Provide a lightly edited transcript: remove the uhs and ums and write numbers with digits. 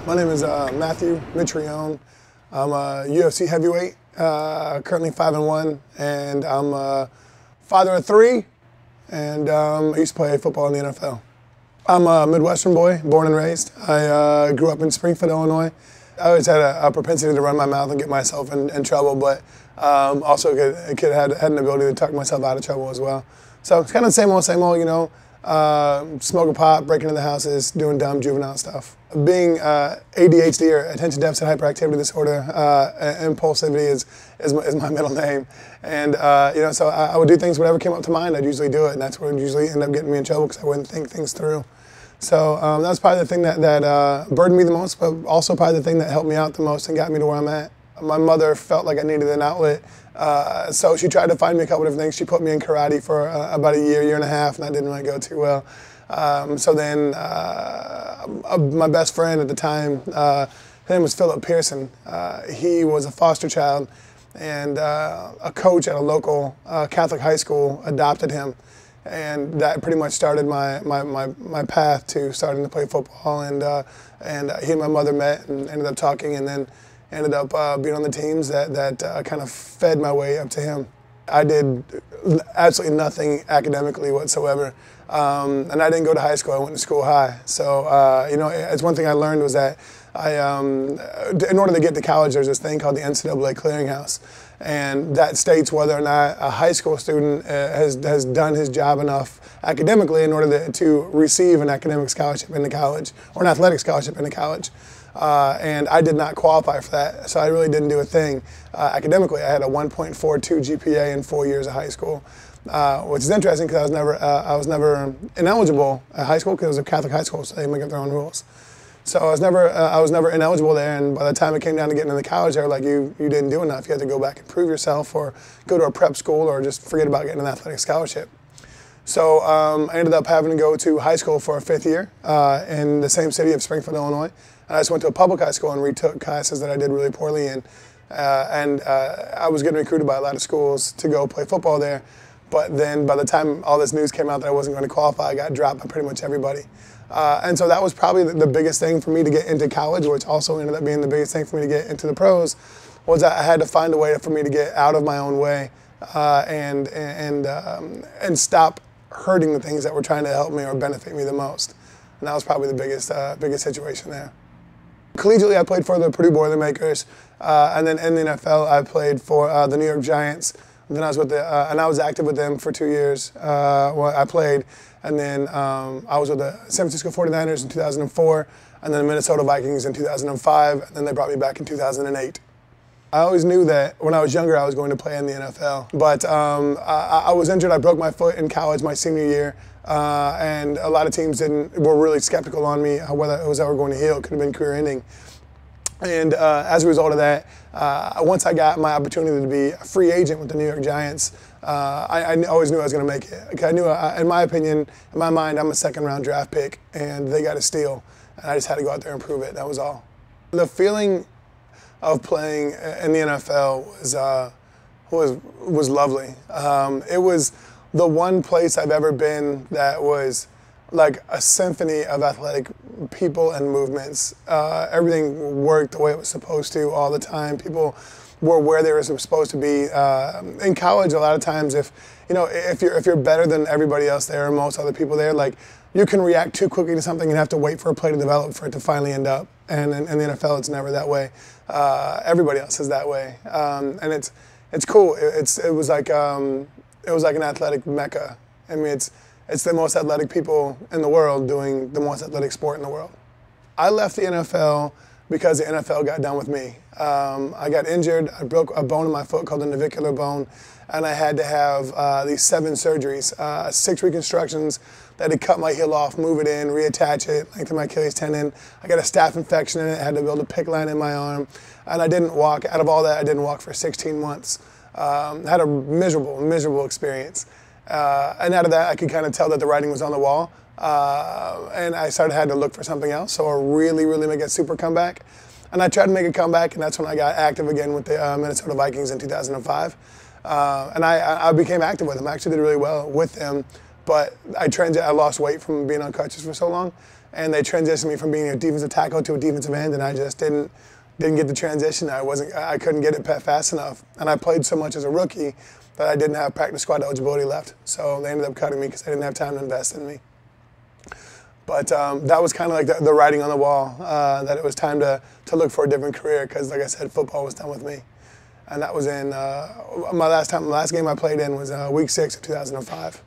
My name is Matthew Mitrione. I'm a UFC heavyweight, currently 5-1, and I'm a father of 3, and I used to play football in the NFL. I'm a Midwestern boy, born and raised. I grew up in Springfield, Illinois. I always had a propensity to run my mouth and get myself in trouble, but also had an ability to tuck myself out of trouble as well. So it's kind of the same old, you know. Smoking pot, breaking into houses, doing dumb juvenile stuff. Being ADHD, or attention deficit hyperactivity disorder, impulsivity is my middle name, and you know, so I would do things whatever came up to mind. I'd usually do it, and that's what would usually end up getting me in trouble because I wouldn't think things through. So that was probably the thing that burdened me the most, but also probably the thing that helped me out the most and got me to where I'm at. My mother felt like I needed an outlet, so she tried to find me a couple different things. She put me in karate for about a year and a half, and that didn't really go too well. So then my best friend at the time, his name was Philip Pearson. He was a foster child, and a coach at a local Catholic high school adopted him. And that pretty much started my path to starting to play football. And he and my mother met and ended up talking, and then ended up being on the teams that kind of fed my way up to him. I did absolutely nothing academically whatsoever, and I didn't go to high school. I went to school high. So you know, it's one thing I learned was that in order to get to college, there's this thing called the NCAA clearinghouse, and that states whether or not a high school student has done his job enough academically in order to receive an academic scholarship into college, or an athletic scholarship into college. And I did not qualify for that, so I really didn't do a thing. Academically, I had a 1.42 GPA in 4 years of high school, which is interesting because I was never ineligible at high school because it was a Catholic high school, so they make up their own rules. So I was never ineligible there, and by the time it came down to getting into college, they were like, you didn't do enough. You had to go back and prove yourself, or go to a prep school, or just forget about getting an athletic scholarship. So I ended up having to go to high school for a 5th year in the same city of Springfield, Illinois. And I just went to a public high school and retook classes that I did really poorly in. I was getting recruited by a lot of schools to go play football there. But then by the time all this news came out that I wasn't going to qualify, I got dropped by pretty much everybody. And so that was probably the biggest thing for me to get into college, which also ended up being the biggest thing for me to get into the pros, was that I had to find a way for me to get out of my own way and stop hurting the things that were trying to help me or benefit me the most. And that was probably the biggest situation there. Collegiately, I played for the Purdue Boilermakers, and then in the NFL, I played for the New York Giants. And then I was with and I was active with them for 2 years. Well, I played, and then I was with the San Francisco 49ers in 2004, and then the Minnesota Vikings in 2005, and then they brought me back in 2008. I always knew that when I was younger I was going to play in the NFL, but I was injured. I broke my foot in college my senior year, and a lot of teams were really skeptical on me whether it was ever going to heal. It could have been career-ending. And as a result of that, once I got my opportunity to be a free agent with the New York Giants, I always knew I was going to make it. I knew, in my opinion, in my mind, I'm a second-round draft pick, and they got a steal, and I just had to go out there and prove it. That was all. The feeling of playing in the NFL was lovely. It was the one place I've ever been that was like a symphony of athletic people and movements. Everything worked the way it was supposed to all the time. People were where they were supposed to be. In college, a lot of times, if you're better than everybody else there or most other people there, like, you can react too quickly to something and have to wait for a play to develop for it to finally end up. And in the NFL, it's never that way. Everybody else is that way, and it's cool. It was like an athletic mecca. I mean, it's the most athletic people in the world doing the most athletic sport in the world. I left the NFL because the NFL got done with me. I got injured. I broke a bone in my foot called the navicular bone, and I had to have these 7 surgeries, 6 reconstructions that had cut my heel off, move it in, reattach it, lengthen my Achilles tendon. I got a staph infection in it. I had to build a PICC line in my arm, and I didn't walk. Out of all that, I didn't walk for 16 months. I had a miserable experience. And out of that, I could kind of tell that the writing was on the wall. And I had to look for something else, so I really make a super comeback. And I tried to make a comeback, and that's when I got active again with the Minnesota Vikings in 2005. And I became active with them. I actually did really well with them, but I lost weight from being on crutches for so long. and they transitioned me from being a defensive tackle to a defensive end, and I just didn't get the transition. I couldn't get it fast enough, and I played so much as a rookie that I didn't have practice squad eligibility left. So they ended up cutting me because they didn't have time to invest in me. But that was kind of like the writing on the wall, that it was time to look for a different career because, like I said, football was done with me. And that was in my last game I played in was week 6 of 2005.